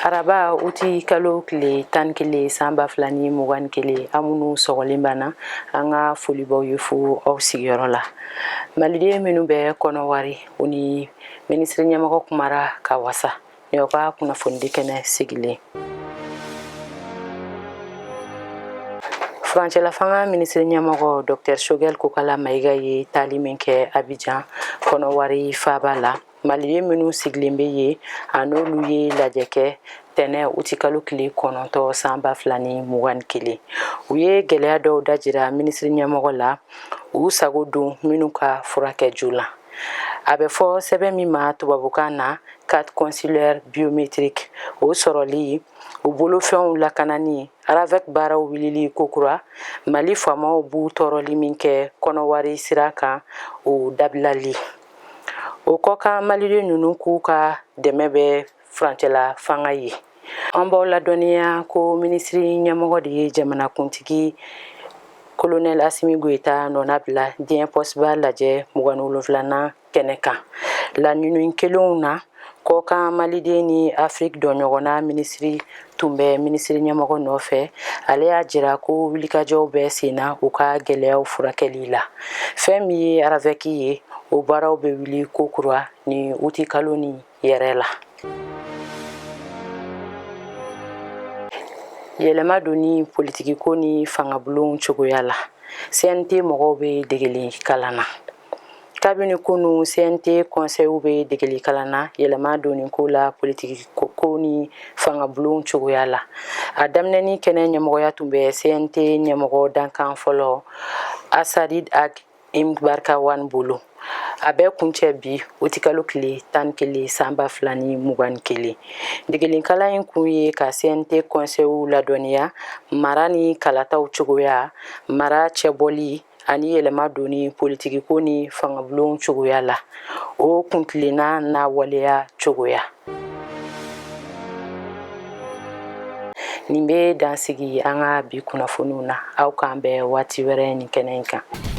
Araba uti kalo kile tan kile samba flani mugan kile amunu sogolimbana anga folibaw yefu aw sigiyɔrɔ la malide minnu bɛ kɔnɔwari uni ministre ɲɛmɔgɔ kumara ka wasa yoka kunnafoni kɛnɛ sigilen Francela fanga ministre ɲɛmɔgɔ Dr Shogel Kokala Mayiga ye tali min kɛ Abidjan kɔnɔwari faba la malide minnu sigilen bɛ ye an'olu ye lajɛ kɛ tɛnɛ uti kalo kile kɔnɔntɔ sanba filani mugan kelen u ye gɛlɛya dɔw dajira ministre ɲɛmɔgɔ la u sago don minnu ka furakɛ joona a bɛ fɔ sɛbɛn min ma tubabukan na carte consulaire biométrique o sɔrɔli u bolofɛnw lakanani avec baaraw wilili kokura Mali faamaw b'u tɔɔrɔli min kɛ kɔnɔwari sira kan o dabilali o kɔkan maliden ninnu k'u ka dɛmɛ bɛ Francela fanga ye an b'aw ladɔnniya ko ministre ɲɛmɔgɔ de ye jamanakuntigi colonel Assimi Goïta nɔna bila diɲɛ pɔsiba lajɛ 27nan kɛnɛ kan laɲini kelenw na kɔkan maliden ni Afrique dɔnɲɔgɔnna ministre tun bɛ ministre ɲɛmɔgɔ nɔfɛ ale y'a jira ko wulikajɔw bɛ senna u ka gɛlɛyaw furakɛli la fɛn min ye aravɛki ye o baaraw bɛ wuli kokura ni uti kalo ni yɛrɛ la yɛlɛma doni politiki ko ni fangabulon cogoya la CNT mɔgɔw bɛ degeli kalan na kabini kunu CNT conseil bɛ degeli kalan na yɛlɛma doni ko la politiki ko ni fangabulon cogoya la a daminɛni kɛnɛ ɲɛmɔgɔya tun bɛ CNT ɲɛmɔgɔ dankan fɔlɔ Asadid Ag Imbarkawan bolo a bɛ kuncɛ bi uti kalo kile tan kelen sanba filani mugan kelen degelinkalan in kun ye ka CNT conseil ladɔnniya mara ni kalataw cogoya mara cɛbɔli ani yɛlɛma doni politiki ko ni fangabulon cogoya la o kuntilenna n'a waleya cogoya nin bɛ dansigi an ka bi kunnafoniw na aw k'an bɛn waati wɛrɛ nin kɛnɛ in kan